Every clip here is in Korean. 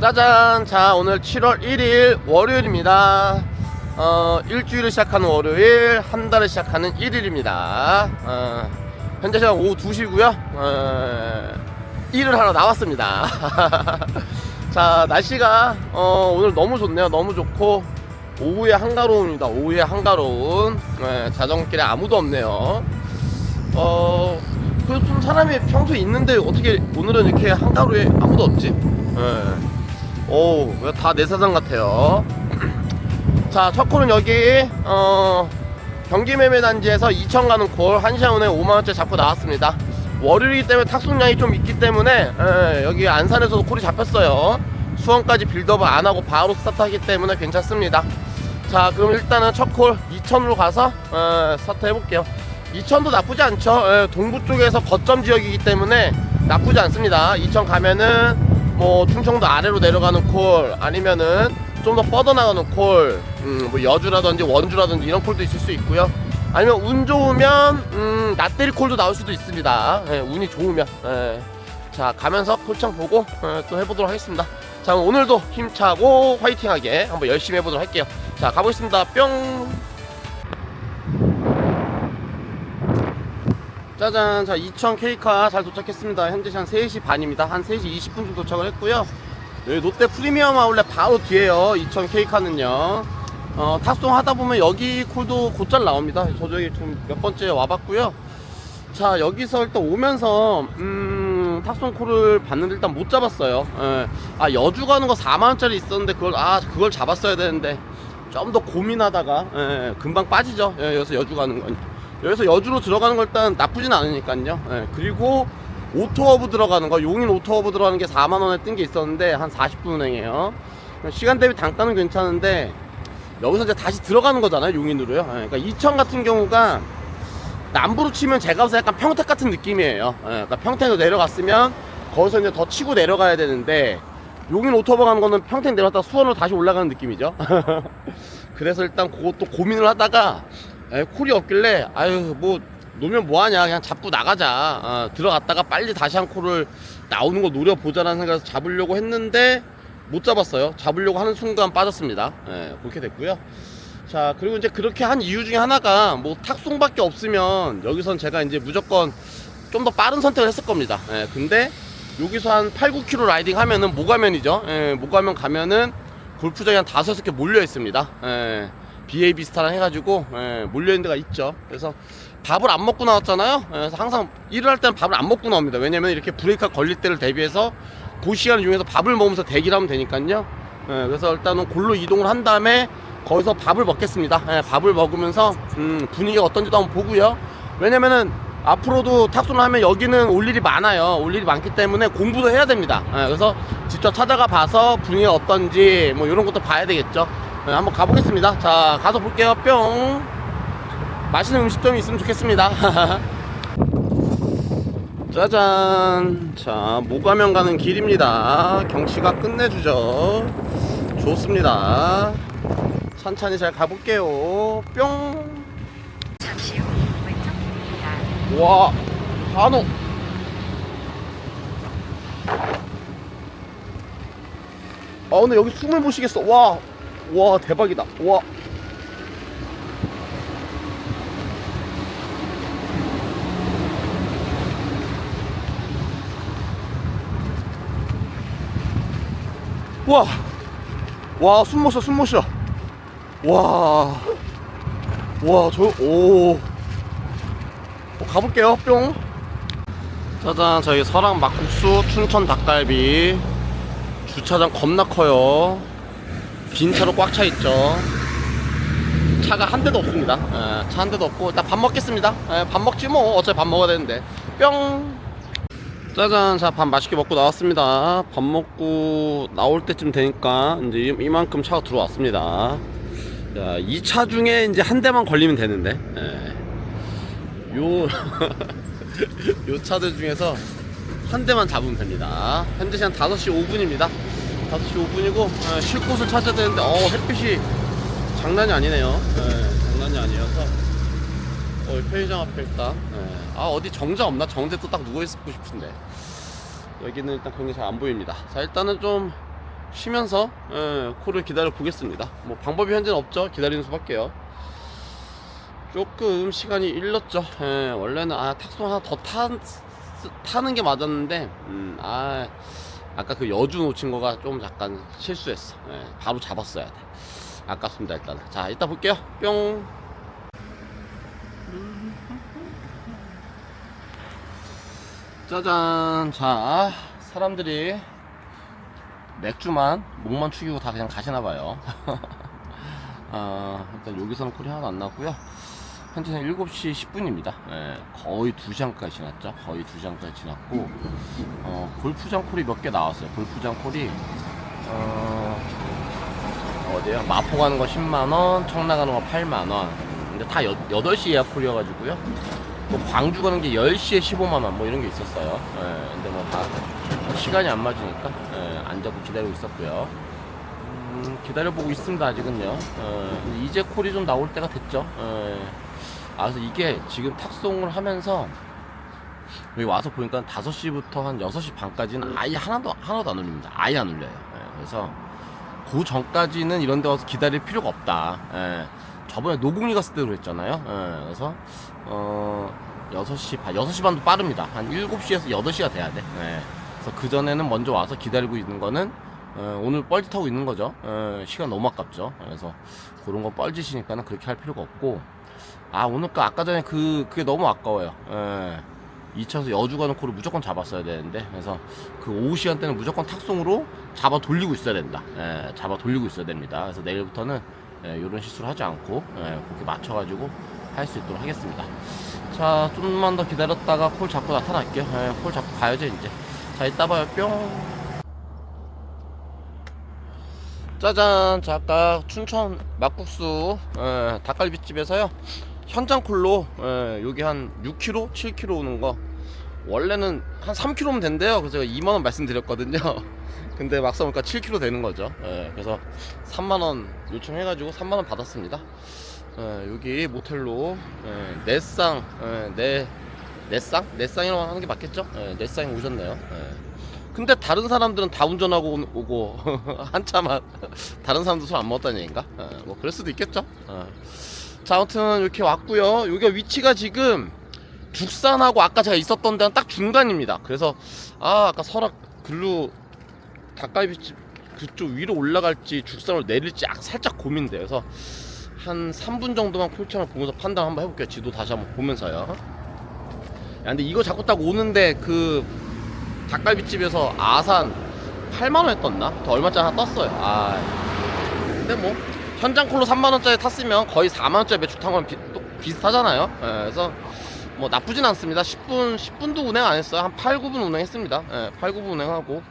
짜잔! 자, 오늘 7월 1일 월요일입니다. 일주일을 시작하는 월요일, 한 달을 시작하는 1일입니다. 현재 시간 오후 2시고요. 일을 하러 나왔습니다. 자, 날씨가 오늘 너무 좋네요. 너무 좋고 오후에 한가로움입니다. 오후에 한가로운. 자전거길에 아무도 없네요. 그래도 좀 사람이 평소에 있는데 어떻게 오늘은 이렇게 한가로에 아무도 없지? 오, 다 내 사장 같아요. 자, 첫 콜은 여기 경기매매단지에서 2천 가는 콜 1시간 후에 5만원째 잡고 나왔습니다. 월요일이기 때문에 탁송량이 좀 있기 때문에 여기 안산에서도 콜이 잡혔어요. 수원까지 빌드업을 안하고 바로 스타트하기 때문에 괜찮습니다. 자, 그럼 일단은 첫 콜 2천으로 가서 스타트 해볼게요. 2천도 나쁘지 않죠. 동부 쪽에서 거점 지역이기 때문에 나쁘지 않습니다. 2천 가면은 뭐 충청도 아래로 내려가는 콜, 아니면은 좀 더 뻗어나가는 콜, 뭐 여주라든지 원주라든지 이런 콜도 있을 수 있고요. 아니면 운 좋으면 낫대리 콜도 나올 수도 있습니다. 운이 좋으면. 자, 가면서 콜창 보고 또 해보도록 하겠습니다. 자, 오늘도 힘차고 화이팅하게 한번 열심히 해보도록 할게요. 자, 가보겠습니다. 뿅. 짜잔. 자, 2000 K카 잘 도착했습니다. 현재 한 3시 반입니다. 한 3시 20분쯤 도착을 했고요. 여기 롯데 프리미엄 아울렛 바로 뒤에요. 2000 K카는요. 탑송 하다 보면 여기 콜도 곧잘 나옵니다. 저도 여기 좀 몇 번째 와봤고요. 자, 여기서 일단 오면서 탑송 콜을 봤는데 일단 못 잡았어요. 여주 가는 거 4만원짜리 있었는데 그걸 잡았어야 되는데 좀 더 고민하다가 금방 빠지죠. 여기서 여주 가는 건. 여기서 여주로 들어가는 거 일단 나쁘진 않으니까요. 그리고 오토허브 들어가는 거, 용인 오토허브 들어가는 게 4만원에 뜬 게 있었는데 한 40분 운행이에요. 시간 대비 단가는 괜찮은데 여기서 이제 다시 들어가는 거잖아요, 용인으로요. 그러니까 2000 같은 경우가 남부로 치면 제가 봐서 약간 평택 같은 느낌이에요. 그러니까 평택으로 내려갔으면 거기서 이제 더 치고 내려가야 되는데 용인 오토허브 가는 거는 평택 내려갔다가 수원으로 다시 올라가는 느낌이죠. 그래서 일단 그것도 고민을 하다가 콜이 없길래 뭐 놓으면 뭐하냐, 그냥 잡고 나가자. 들어갔다가 빨리 다시 한 콜을 나오는 거 노려보자라는 생각에서 잡으려고 했는데 못 잡았어요. 잡으려고 하는 순간 빠졌습니다. 그렇게 됐고요. 자, 그리고 이제 그렇게 한 이유 중에 하나가 뭐 탁송밖에 없으면 여기선 제가 이제 무조건 좀 더 빠른 선택을 했을 겁니다. 근데 여기서 한 8, 9km 라이딩 하면은 모가면이죠. 모가면 가면은 골프장이 한 5, 6개 몰려 있습니다. BA 비스타랑 해가지고 몰려있는 데가 있죠. 그래서 밥을 안 먹고 나왔잖아요. 그래서 항상 일을 할 때는 밥을 안 먹고 나옵니다. 왜냐면 이렇게 브레이크가 걸릴 때를 대비해서 그 시간을 이용해서 밥을 먹으면서 대기를 하면 되니까요. 그래서 일단은 골로 이동을 한 다음에 거기서 밥을 먹겠습니다. 밥을 먹으면서 분위기가 어떤지도 한번 보고요. 왜냐면은 앞으로도 탁송을 하면 여기는 올 일이 많아요. 올 일이 많기 때문에 공부도 해야 됩니다. 그래서 직접 찾아가 봐서 분위기가 어떤지 뭐 이런 것도 봐야 되겠죠. 한번 가보겠습니다. 자, 가서 볼게요. 뿅. 맛있는 음식점이 있으면 좋겠습니다. 짜잔. 자, 모가면 가는 길입니다. 경치가 끝내주죠. 좋습니다. 천천히 잘 가볼게요. 뿅. 잠시 후 왼쪽입니다. 와, 한우. 근데 여기 숨을 못 쉬겠어. 와, 대박이다. 와. 와, 숨 못 쉬어. 와, 가볼게요. 뿅. 짜잔, 저희 서랑 막국수, 춘천 닭갈비. 주차장 겁나 커요. 빈 차로 꽉 차 있죠. 차가 한 대도 없습니다. 차 한 대도 없고 일단 밥 먹겠습니다. 밥 먹지 뭐. 어차피 밥 먹어야 되는데. 뿅. 짜잔. 자, 밥 맛있게 먹고 나왔습니다. 밥 먹고 나올 때쯤 되니까 이제 이만큼 차가 들어왔습니다. 자, 이 차 중에 이제 한 대만 걸리면 되는데 요 차들 중에서 한 대만 잡으면 됩니다. 현재 시간 5시 5분입니다 5시 5분이고 쉴 곳을 찾아야 되는데 햇빛이 장난이 아니네요. 장난이 아니어서 편의점 앞에 일단 어디 정자 없나? 정자 또 딱 누워있고 싶은데 여기는 일단 그런 게 잘 안 보입니다. 자, 일단은 좀 쉬면서 콜을 기다려 보겠습니다. 뭐 방법이 현재는 없죠. 기다리는 수밖에요. 조금 시간이 일렀죠. 원래는 탁송 하나 더 타는 게 맞았는데 아까 그 여주 놓친 거가 좀 약간 실수했어. 바로 잡았어야 돼. 아깝습니다. 일단 자 이따 볼게요. 뿅. 짜잔. 자 사람들이 맥주만 목만 축이고 다 그냥 가시나봐요. 일단 여기서는 콜이 하나도 안 나고요. 현재는 7시 10분입니다. 거의 2시간까지 지났죠. 거의 2시간까지 지났고 골프장 콜이 몇 개 나왔어요. 골프장 콜이 어디야? 마포 가는 거 10만원, 청라 가는 거 8만원. 근데 다 8시 예약 콜이어가지고요. 뭐 광주 가는 게 10시에 15만원 뭐 이런 게 있었어요. 근데 뭐 다 시간이 안 맞으니까 안 잡고 기다리고 있었고요. 기다려보고 있습니다. 아직은요. 이제 콜이 좀 나올 때가 됐죠. 그래서 이게 지금 탁송을 하면서 여기 와서 보니까 5시부터 한 6시 반까지는 아예 하나도 안 울립니다. 아예 안 울려요. 그래서 그 전까지는 이런 데 와서 기다릴 필요가 없다. 저번에 노국리 갔을 때도 그랬잖아요. 그래서 6시 반도 빠릅니다. 한 7시에서 8시가 돼야 돼. 그래서 그전에는 먼저 와서 기다리고 있는 거는 오늘 뻘짓 하고 있는 거죠. 시간 너무 아깝죠. 그래서 그런 거 뻘짓이니까는 그렇게 할 필요가 없고 오늘 아까 전에 그게 너무 아까워요. 2차에서 여주 가는 콜을 무조건 잡았어야 되는데 그래서 그 오후 시간대는 무조건 탁송으로 잡아 돌리고 있어야 된다. 잡아 돌리고 있어야 됩니다. 그래서 내일부터는 이런 실수를 하지 않고 그렇게 맞춰가지고 할 수 있도록 하겠습니다. 자 좀만 더 기다렸다가 콜 잡고 나타날게요. 콜 잡고 가야죠 이제. 자 이따 봐요. 뿅. 짜잔. 자 아까 춘천 막국수 닭갈비집에서요 현장 콜로 여기 한 6kg 7kg 오는 거 원래는 한 3kg면 된대요. 그래서 제가 2만원 말씀드렸거든요. 근데 막상 보니까 7kg 되는 거죠. 그래서 3만원 요청해가지고 3만원 받았습니다. 여기 모텔로 넷상 넷상이라고 하는 게 맞겠죠? 넷상이 오셨네요. 근데 다른 사람들은 다 운전하고 오고 한참만 다른 사람도 술 안 먹었다는 얘기인가? 뭐 그럴 수도 있겠죠. 자 아무튼 이렇게 왔고요. 여기가 위치가 지금 죽산하고 아까 제가 있었던 데는 딱 중간입니다. 그래서 아까 설악 글루 닭갈비집 그쪽 위로 올라갈지 죽산으로 내릴지 살짝 고민돼요. 그래서 한 3분 정도만 콜창을 보면서 판단 한번 해볼게요. 지도 다시 한번 보면서요. 야, 근데 이거 자꾸 딱 오는데 그 닭갈비집에서 아산 8만원 했떴나? 더 얼마짜리 하나 떴어요. 근데 뭐 현장 콜로 3만원짜리 탔으면 거의 4만원짜리 매출 탄 건 비슷하잖아요. 그래서 뭐 나쁘진 않습니다. 10분도 운행 안 했어요. 한 8, 9분 운행했습니다. 8, 9분 운행하고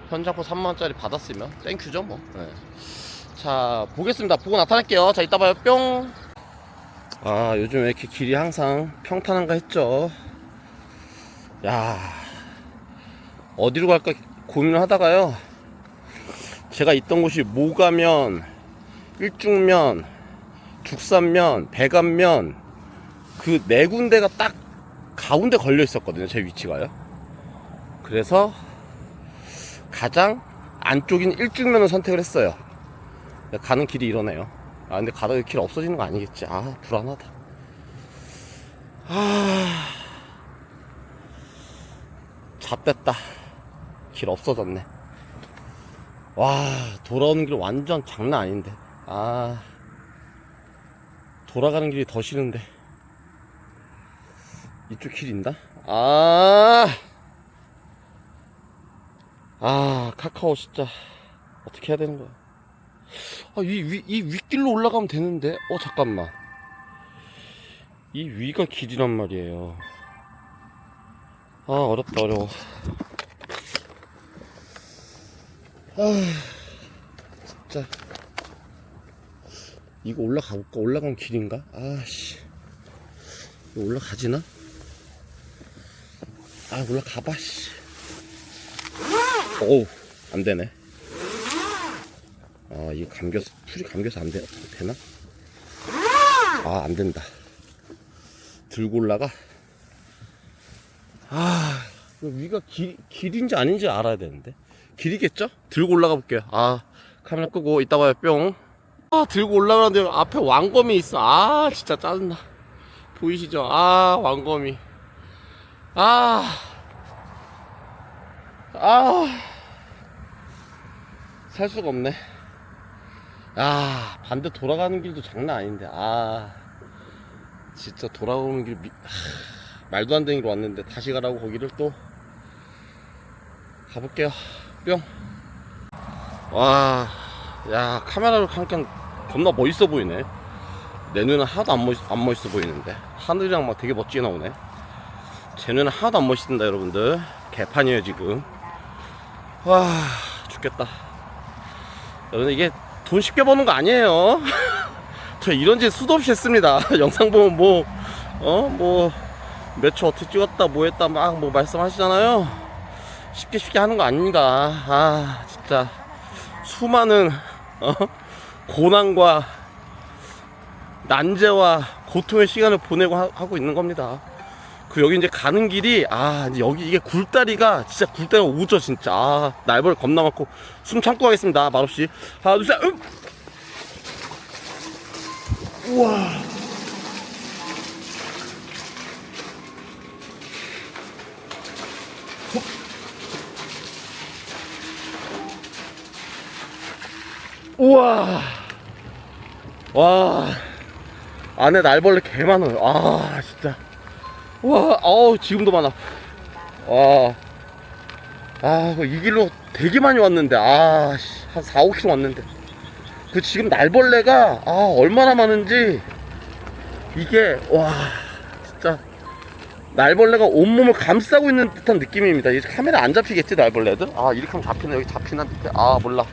현장 콜 3만원짜리 받았으면 땡큐죠 뭐. 자 보겠습니다. 보고 나타날게요. 자 이따 봐요. 뿅. 요즘 왜 이렇게 길이 항상 평탄한가 했죠. 야 어디로 갈까 고민을 하다가요 제가 있던 곳이 모가면, 일중면, 죽산면, 배감면 그 네 군데가 딱 가운데 걸려 있었거든요. 제 위치가요. 그래서 가장 안쪽인 일중면을 선택을 했어요. 가는 길이 이러네요. 근데 가다가 길 없어지는 거 아니겠지. 불안하다. 잡됐다. 길 없어졌네. 와 돌아오는 길 완전 장난 아닌데. 돌아가는 길이 더 싫은데. 이쪽 길 있나? 카카오 진짜 어떻게 해야 되는 거야. 이 윗길로 올라가면 되는데. 잠깐만. 이 위가 길이란 말이에요. 어렵다 어려워. 진짜 이거 올라가볼까? 올라가는 길인가? 이거 올라가지나? 올라가봐 씨. 어우 안되네. 이거 풀이 감겨서 되나? 안된다. 들고 올라가. 위가 길인지 아닌지 알아야 되는데. 길이겠죠? 들고 올라가 볼게요. 아, 카메라 끄고 이따 봐요. 뿅. 아, 들고 올라가는데 앞에 왕검이 있어. 아, 진짜 짜증나. 보이시죠? 아, 왕검이. 아, 살 수가 없네. 아, 반대 돌아가는 길도 장난 아닌데. 아, 진짜 돌아오는 길 말도 안 되는 길로 왔는데 다시 가라고 거기를 또 가볼게요. 뿅. 와, 야, 카메라로 하니까 겁나 멋있어 보이네. 내 눈은 하나도 안 멋있어 보이는데 하늘이랑 막 되게 멋지게 나오네. 제 눈은 하나도 안 멋있습니다 여러분들. 개판이에요 지금. 와, 죽겠다. 여러분 이게 돈 쉽게 버는 거 아니에요. 저 이런 짓 수도 없이 했습니다. 영상 보면 뭐 몇 초 어떻게 찍었다 뭐 했다 막 뭐 말씀하시잖아요. 쉽게 하는 거 아닙니다. 아, 진짜 수많은 고난과 난제와 고통의 시간을 보내고 하고 있는 겁니다. 그 여기 이제 가는 길이 이제 여기 이게 굴다리가 진짜 굴다리가 오죠 진짜. 날벌 겁나 많고 숨 참고 가겠습니다. 말없이 하나 둘 셋. 우와. 우와. 와, 안에 날벌레 개 많아요. 아, 진짜. 와, 지금도 많아. 와, 이 길로 되게 많이 왔는데, 한 4, 5km 왔는데. 그 지금 날벌레가, 얼마나 많은지, 이게, 와, 진짜. 날벌레가 온몸을 감싸고 있는 듯한 느낌입니다. 이제 카메라 안 잡히겠지, 날벌레들? 이렇게 하면 잡히네. 여기 잡히나 밑에. 몰라.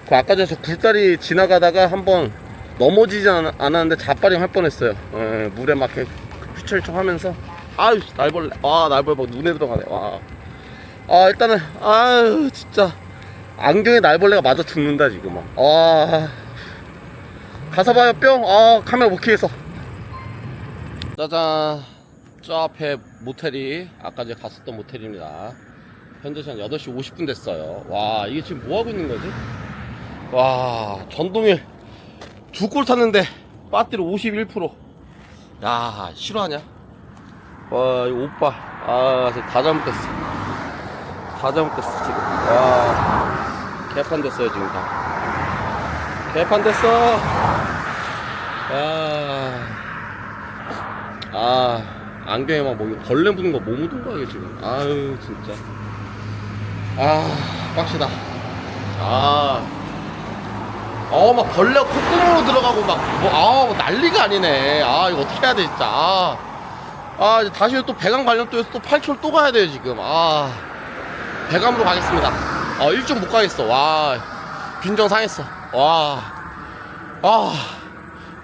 그 아까 전에 저 굴다리 지나가다가 한번 넘어지지 않았는데 자빠링 할 뻔했어요. 물에 막 휘철휘철 하면서. 날벌레. 날벌레 막 눈에 들어가네. 일단은 진짜 안경에 날벌레가 맞아 죽는다 지금. 가서 봐요. 뿅. 카메라 못 켜겠어. 짜잔. 저 앞에 모텔이 아까 전에 갔었던 모텔입니다. 현재 시간 8시 50분 됐어요. 와, 이게 지금 뭐 하고 있는 거지? 와, 전동일 2골 탔는데 배터리 51%. 야, 실화냐? 와, 이 오빠. 다 잘못됐어. 다 잘못됐어 지금. 와, 개판 됐어요 지금 다. 개판 됐어. 안경에 막 뭐 벌레 묻은 거 뭐 묻은 거야 이게 지금. 아유 진짜. 빡시다. 막 벌레가 콧구멍으로 들어가고 막 난리가 아니네. 이거 어떻게 해야 돼 진짜. 이제 다시 또 배관 관련도에서 또 8km 또 가야 돼요 지금. 배관으로 가겠습니다. 일정 못 가겠어. 와, 빈정 상했어.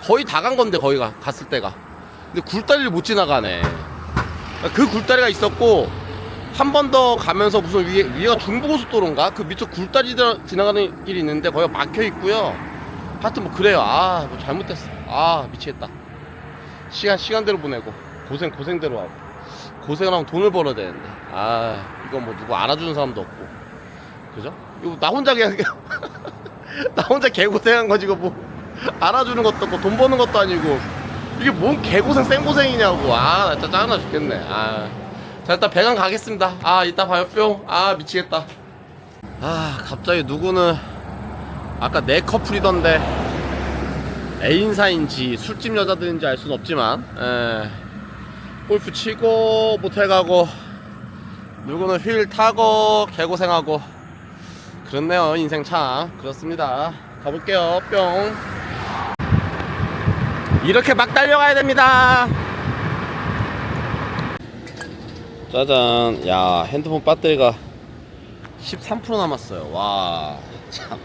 거의 다 간 건데 거기가 갔을 때가. 근데 굴다리를 못 지나가네. 그 굴다리가 있었고 한 번 더 가면서 무슨 위에가 중부고속도로인가? 그 밑에 굴다리 지나가는 길이 있는데 거기가 막혀 있고요. 하여튼 뭐 그래요. 뭐 잘못됐어. 미치겠다. 시간대로 보내고 고생대로 하고 고생을 하면 돈을 벌어야 되는데 이건 뭐 누구 알아주는 사람도 없고, 그죠? 이거 나 혼자 그냥 나 혼자 개고생한 거지. 이거 뭐 알아주는 것도 없고 돈 버는 것도 아니고 이게 뭔 개고생 생고생이냐고. 나 진짜 짜증나 죽겠네. 자, 일단 배관 가겠습니다. 이따 봐요. 뿅. 미치겠다. 갑자기 누구는 아까 내 커플이던데 애인사인지 술집 여자들인지 알 수는 없지만 골프 치고 모텔 가고 누구는 휠 타고 개고생하고 그렇네요. 인생 참 그렇습니다. 가볼게요. 뿅. 이렇게 막 달려가야 됩니다. 짜잔. 야, 핸드폰 배터리가 13% 남았어요. 와, 참.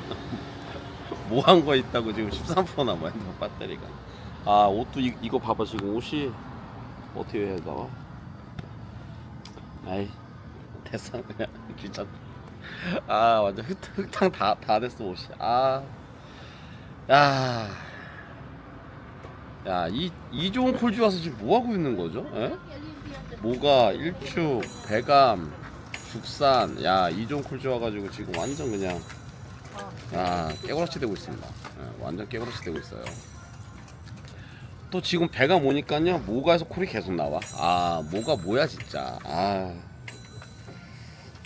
뭐 한 거 있다고 지금 13% 남아 핸드폰 배터리가. 옷도 이거 봐봐. 지금 옷이 어떻게 해야 나와? 됐어. 그냥 귀찮다. 완전 흙탕 다 됐어 옷이. 야, 이 좋은 콜지 와서 지금 뭐 하고 있는 거죠? 뭐가 일축, 배감, 국산. 야, 2종 콜즈 와가지고 지금 완전 그냥 깨고라치 되고 있습니다. 완전 깨고라치 되고 있어요. 또 지금 배가 모니까요, 모가에서 콜이 계속 나와. 모가 뭐야 진짜.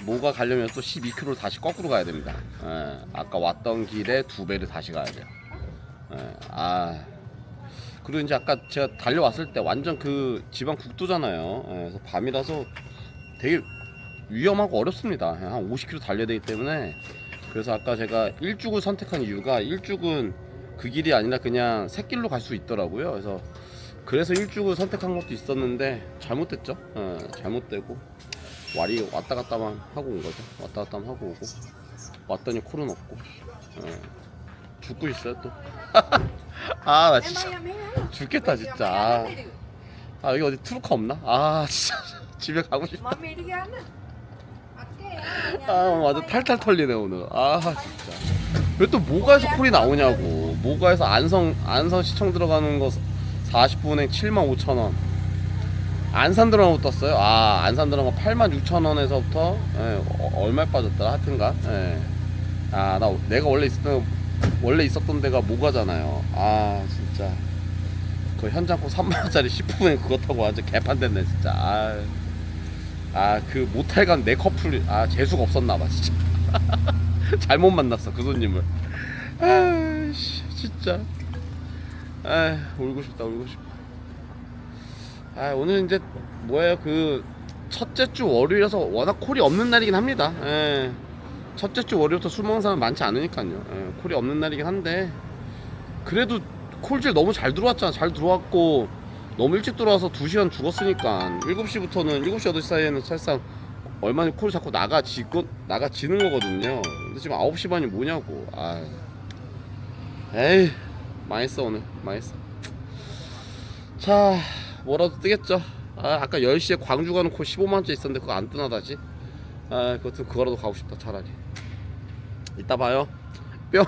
모가 가려면 또 12km를 다시 거꾸로 가야 됩니다. 아까 왔던 길에 2배를 다시 가야 돼요. 그리고 이제 아까 제가 달려왔을 때 완전 그 지방 국도잖아요. 그래서 밤이라서 되게 위험하고 어렵습니다. 한 50km 달려야 되기 때문에. 그래서 아까 제가 1죽을 선택한 이유가 1죽은 그 길이 아니라 그냥 새길로 갈 수 있더라고요. 그래서 1죽을 선택한 것도 있었는데 잘못됐죠. 잘못되고 와리 왔다 갔다만 하고 온 거죠. 왔다 갔다만 하고 오고 왔더니 콜은 없고 죽고 있어요 또. 나 진짜 죽겠다 진짜. 여기 어디 트루카 없나? 진짜 집에 가고 싶다. 완전 탈탈 털리네 오늘. 진짜. 왜 또 모가에서 콜이 나오냐고. 모가에서 안성 시청 들어가는 거 40분에 75,000원. 안산 들어간 거 떴어요. 안산 들어간 거 86,000원에서부터 얼마에 빠졌더라 하여튼가. 내가 원래 있었던 데가 모가잖아요. 진짜 그 현장코 3만원짜리 10분에 그거 타고 완전 개판됐네 진짜. 그 모텔 내 커플 재수가 없었나봐 진짜. 잘못 만났어 그 손님을. 진짜 울고 싶다. 오늘 이제 뭐예요, 그 첫째 주 월요일이라서 워낙 콜이 없는 날이긴 합니다. 첫째 주 월요일부터 술 먹는 사람 많지 않으니까요. 콜이 없는 날이긴 한데 그래도 콜질 너무 잘 들어왔잖아. 잘 들어왔고 너무 일찍 들어와서 2시간 죽었으니까 7시부터는 7시 8시 사이에는 사실상 얼마나 콜이 자꾸 나가지는 거거든요. 근데 지금 9시 반이 뭐냐고. 에이 망했어 오늘. 망했어. 자 뭐라도 뜨겠죠. 아까 10시에 광주 가는 콜 15만원짜리 있었는데 그거 안 뜨나 다시. 그거라도 가고 싶다 차라리. 이따 봐요. 뿅.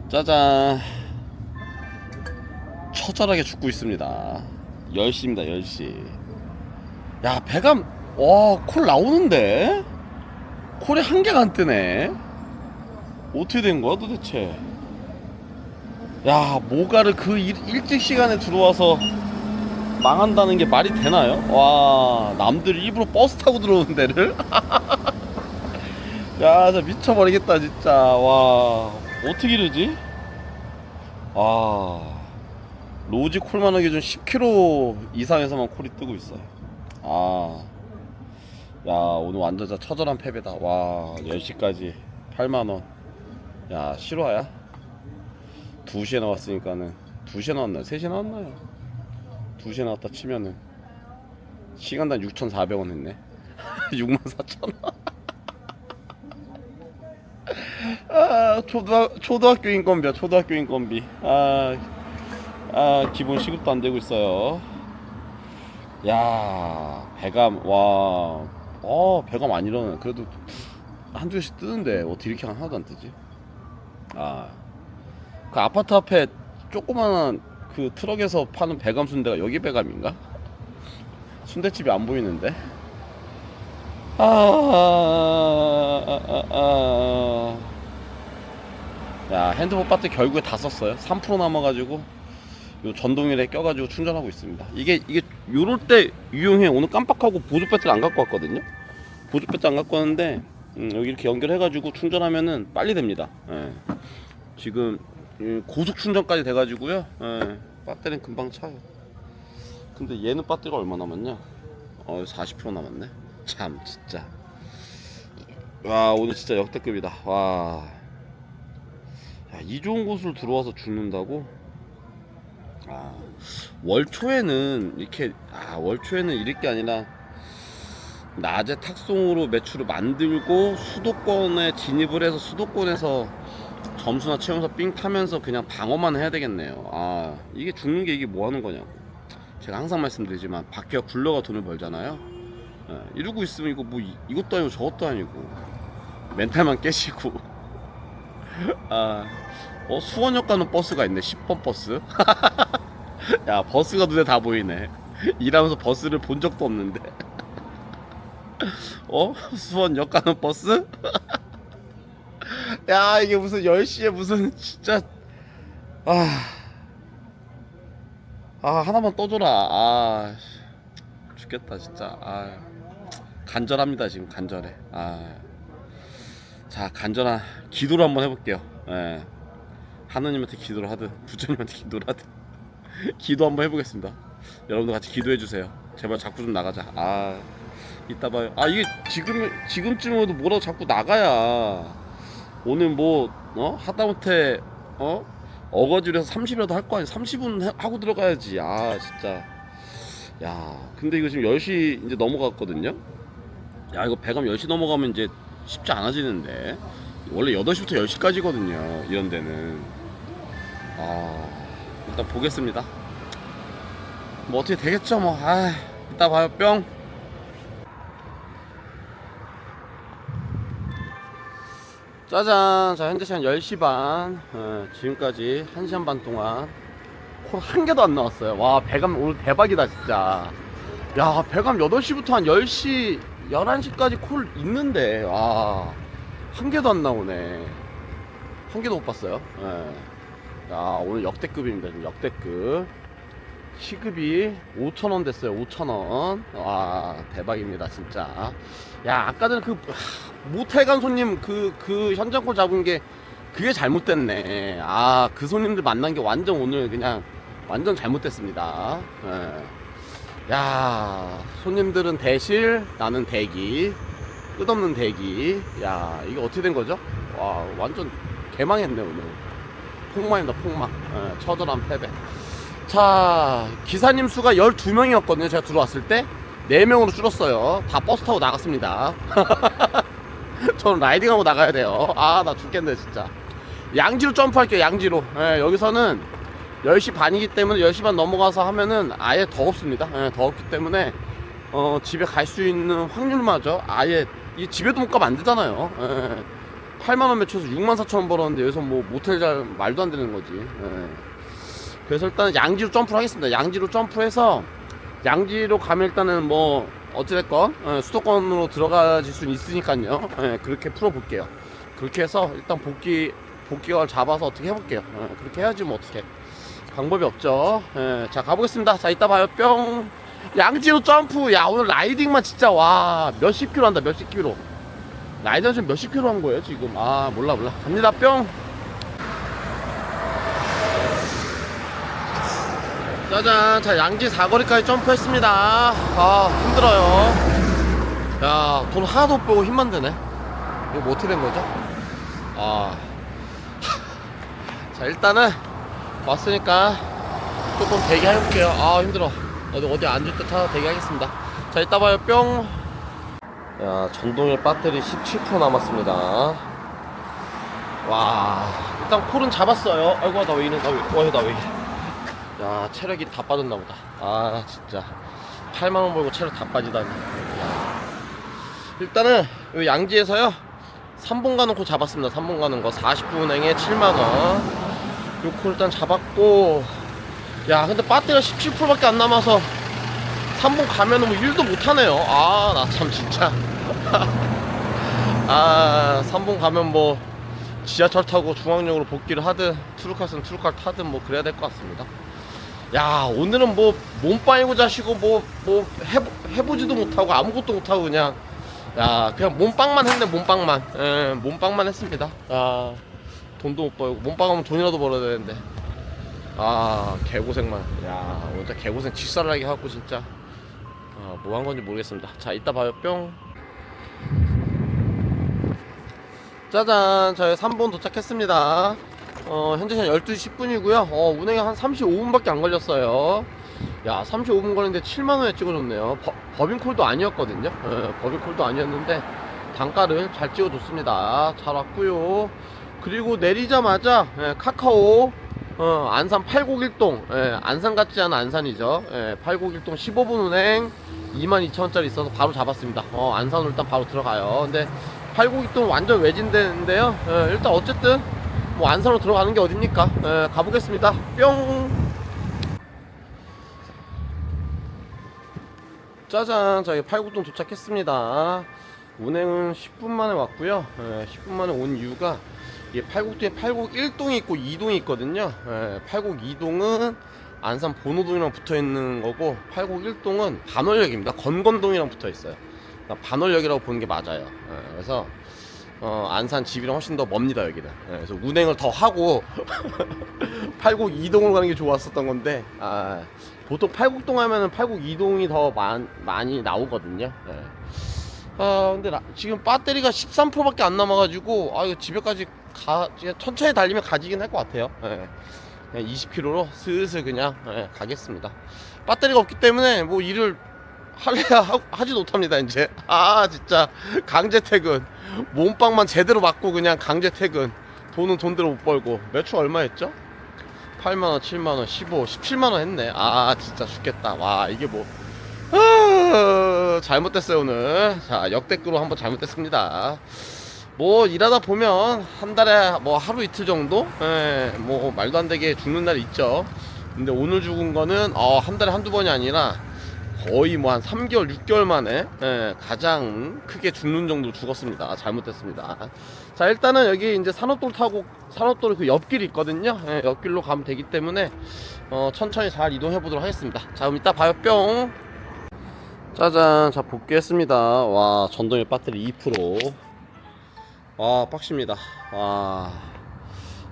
짜잔. 처절하게 죽고 있습니다. 10시입니다 10시. 야 배감 콜 나오는데 콜이 한 개가 안 뜨네. 어떻게 된 거야 도대체. 야 모가를 그 일찍 시간에 들어와서 망한다는 게 말이 되나요? 와 남들이 일부러 버스 타고 들어오는 데를. 야 진짜 미쳐버리겠다 진짜. 와 어떻게 이러지? 로지 콜만한 기준 10km 이상에서만 콜이 뜨고 있어요. 야 오늘 완전 진짜 처절한 패배다. 와 10시까지 8만원. 야 실화야? 2시에 나왔으니까는 2시에 나왔나요? 3시에 나왔나요? 2시에 나왔다 치면은 시간당 6,400원 했네. 64,000원. 초등학교 인건비야. 초등학교 인건비. 기본 시급도 안 되고 있어요. 야 배감. 와 배감 안 일어나네. 그래도 한두 개씩 뜨는데 어떻게 이렇게 하나도 안 뜨지? 그 아파트 앞에 조그만한 그 트럭에서 파는 배감 순대가 여기 배감인가? 순대집이 안 보이는데. 야 핸드폰 배터리 결국에 다 썼어요. 3% 남아가지고 요 전동일에 껴가지고 충전하고 있습니다. 이게 요럴 때 유용해. 오늘 깜빡하고 보조 배터리 안 갖고 왔거든요. 보조 배터리 안 갖고 왔는데 여기 이렇게 연결해가지고 충전하면은 빨리 됩니다. 지금 고속 충전까지 돼가지고요. 배터리는 금방 차요. 근데 얘는 배터리가 얼마 남았냐? 40% 남았네. 참 진짜. 와 오늘 진짜 역대급이다. 와. 야, 이 좋은 곳으로 들어와서 죽는다고? 월초에는 이렇게 월초에는 이럴 게 아니라 낮에 탁송으로 매출을 만들고 수도권에 진입을 해서 수도권에서 점수나 채우면서 삥 타면서 그냥 방어만 해야 되겠네요. 이게 죽는 게 이게 뭐 하는 거냐고. 제가 항상 말씀드리지만 바퀴가 굴러가 돈을 벌잖아요. 이러고 있으면 이거 뭐 이것도 아니고 저것도 아니고 멘탈만 깨시고. 수원역 가는 버스가 있네. 10번 버스. 야, 버스가 눈에 다 보이네. 일하면서 버스를 본 적도 없는데. 수원역 가는 버스? 야, 이게 무슨 10시에 무슨 진짜. 하나만 떠줘라. 죽겠다 진짜. 간절합니다 지금. 간절해. 자, 간절한 기도를 한번 해볼게요. 예. 하느님한테 기도를 하든 부처님한테 기도를 하든 기도 한번 해보겠습니다. 여러분도 같이 기도해주세요. 제발 자꾸 좀 나가자. 이따 봐요. 이게 지금쯤에도 뭐라고 자꾸 나가야 오늘 하다못해 어거지로 해서 30이라도 할 거 아니야. 30분 하고 들어가야지. 진짜. 야, 근데 이거 지금 10시 이제 넘어갔거든요. 야, 이거 배감 10시 넘어가면 이제 쉽지 않아지는데. 원래 8시부터 10시까지거든요 이런 데는. 일단 보겠습니다. 뭐 어떻게 되겠죠 뭐. 이따 봐요. 뿅. 짜잔. 자, 현재 시간 10시 반. 지금까지 1시간 반 동안 콜 한 개도 안 나왔어요. 와, 배감 오늘 대박이다 진짜. 야, 배감 8시부터 한 10시 11시까지 콜 있는데 한 개도 안 나오네. 한 개도 못 봤어요. 야, 오늘 역대급입니다. 지금 역대급. 시급이 5,000원 됐어요. 5,000원. 와, 대박입니다 진짜. 야, 아까 전에 모텔 간 손님 그 현장콜 잡은 게 그게 잘못됐네. 그 손님들 만난 게 완전 오늘 그냥 완전 잘못됐습니다. 야, 손님들은 대실, 나는 대기. 끝없는 대기. 야, 이게 어떻게 된 거죠? 와, 완전 개망했네 오늘. 폭망입니다. 폭망. 처절한 패배. 자, 기사님 수가 12명이었거든요 제가 들어왔을 때. 4명으로 줄었어요. 다 버스 타고 나갔습니다. 저는 라이딩하고 나가야 돼요. 나 죽겠네 진짜. 양지로 점프할게요. 양지로. 여기서는 10시 반이기 때문에 10시 반 넘어가서 하면은 아예 더 없습니다. 더 없기 때문에 집에 갈 수 있는 확률마저 아예 집에도 못 가면 안 되잖아요. 8만원 매출에서 64,000원 벌었는데 여기서 뭐 모텔 잘 말도 안 되는 거지. 그래서 일단 양지로 점프를 하겠습니다. 양지로 점프해서 양지로 가면 일단은 뭐 어찌됐건 수도권으로 들어가질 수는 있으니까요. 그렇게 풀어볼게요. 그렇게 해서 일단 복귀를 잡아서 어떻게 해볼게요. 그렇게 해야지 뭐 어떻게 방법이 없죠. 자, 가보겠습니다. 자, 이따 봐요. 뿅. 양지로 점프. 야, 오늘 라이딩만 진짜 몇십 킬로 한다. 몇십 킬로. 라이딩 지금 몇십 킬로 한 거예요 지금. 몰라. 갑니다. 뿅. 짜잔. 자, 양지 사거리까지 점프했습니다. 힘들어요. 야, 돈 하나도 못 빼고 힘만 드네. 이거 뭐 어떻게 된 거죠? 자, 일단은 왔으니까 조금 대기해볼게요. 힘들어. 어디 앉을 때 타서 대기하겠습니다. 자, 이따 봐요. 뿅. 야, 전동일 배터리 17% 남았습니다. 와, 일단 콜은 잡았어요. 아이고, 나 왜 이래. 나 왜 이래. 야, 체력이 다 빠졌나 보다. 진짜 8만원 벌고 체력 다 빠지다니. 일단은 요 양지에서요 3번 가는 코 잡았습니다. 3번 가는 거 40분 운행에 7만원. 요 코 일단 잡았고. 야, 근데 배터리가 17%밖에 안 남아서 3번 가면은 뭐 일도 못하네요. 나 참 진짜. 3번 가면 뭐 지하철 타고 중앙역으로 복귀를 하든 트루카스는 트루카를 타든 뭐 그래야 될 것 같습니다. 야, 오늘은 뭐 몸빵이고 자시고 뭐 해보지도 못하고 아무것도 못하고 그냥 몸빵만 했네. 몸빵만 했습니다. 돈도 못 벌고. 몸빵하면 돈이라도 벌어야 되는데 개고생만. 야, 오늘 진짜 개고생 직살나게 하고 진짜 뭐 한 건지 모르겠습니다. 자, 이따 봐요. 뿅. 짜잔. 저희 3번 도착했습니다. 현재 시간 12시 10분이고요 운행이 한 35분밖에 안 걸렸어요. 야, 35분 걸렸는데 7만원에 찍어줬네요. 법인콜도 아니었거든요. 법인콜도 아니었는데 단가를 잘 찍어줬습니다. 잘 왔고요. 그리고 내리자마자 카카오 안산 801동. 안산 같지 않은 안산이죠. 801동 15분 운행 22,000원짜리 있어서 바로 잡았습니다. 안산으로 일단 바로 들어가요. 근데 801동 완전 외진데인데요. 일단 어쨌든 뭐 안산으로 들어가는 게 어딥니까. 가보겠습니다. 뿅. 짜잔, 저희 팔곡동 도착했습니다. 운행은 10분 만에 왔고요. 10분 만에 온 이유가 이게 팔곡동에 팔곡 1동이 있고 2동이 있거든요. 팔곡 2동은 안산 본호동이랑 붙어 있는 거고, 팔곡 1동은 반월역입니다. 건건동이랑 붙어 있어요. 그러니까 반월역이라고 보는 게 맞아요. 그래서 안산 집이랑 훨씬 더 멉니다, 여기는. 그래서 운행을 더 하고 팔곡 2동으로 가는 게 좋았었던 건데, 보통 팔곡동 하면은 팔곡 2동이 더 많이 나오거든요. 근데 지금 배터리가 13%밖에 안 남아가지고, 이거 집에까지 천천히 달리면 가지긴 할 것 같아요. 그냥 20km로 슬슬 그냥 가겠습니다. 배터리가 없기 때문에 뭐 일을 할래야 하지 못합니다. 이제 진짜 강제 퇴근, 몸빵만 제대로 맞고 그냥 강제 퇴근. 돈은 돈대로 못 벌고. 매출 얼마였죠? 8만원, 7만원, 15, 17만원 했네. 진짜 죽겠다. 와, 이게 뭐 잘못됐어요 오늘. 자, 역대급으로 한번 잘못됐습니다. 뭐 일하다 보면 한 달에 뭐 하루 이틀 정도 뭐 말도 안 되게 죽는 날이 있죠. 근데 오늘 죽은 거는 한 달에 한두 번이 아니라 거의 뭐 한 3개월 6개월 만에 가장 크게 죽는 정도 죽었습니다. 잘못됐습니다. 자, 일단은 여기 이제 산업도로 타고, 산업도로 그 옆길이 있거든요. 옆길로 가면 되기 때문에 천천히 잘 이동해 보도록 하겠습니다. 자, 그럼 이따 봐요. 뿅. 짜잔, 자, 복귀했습니다. 와, 전동일 배터리 2%. 와, 빡십니다. 와,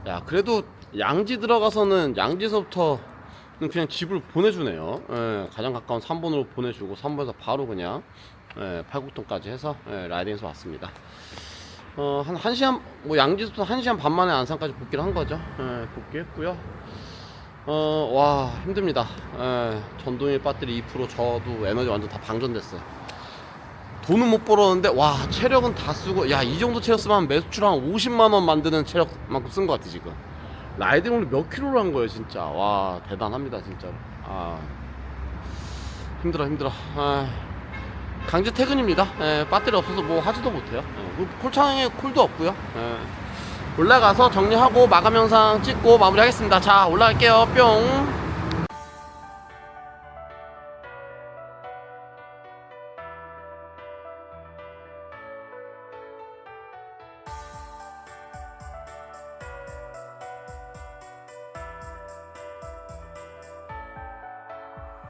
야, 그래도 양지 들어가서는, 양지에서부터 그냥 집을 보내주네요. 가장 가까운 3번으로 보내주고 3번에서 바로 그냥 팔곡동까지 해서 라이딩해서 왔습니다. 한 1시간, 뭐 양지부터 1시간 반 만에 안산까지 복귀를 한 거죠. 복귀했고요. 와, 힘듭니다. 전동일 배터리 2%. 저도 에너지 완전 다 방전됐어요. 돈은 못 벌었는데, 와, 체력은 다 쓰고, 야, 이 정도 체력 쓰면 매출 한 50만원 만드는 체력만큼 쓴 것 같아, 지금. 라이딩을 몇 킬로를 한 거예요, 진짜. 와, 대단합니다, 진짜로. 힘들어. 강제 퇴근입니다. 배터리 없어서 뭐 하지도 못해요. 콜창에 콜도 없고요. 올라가서 정리하고 마감 영상 찍고 마무리하겠습니다. 자, 올라갈게요. 뿅.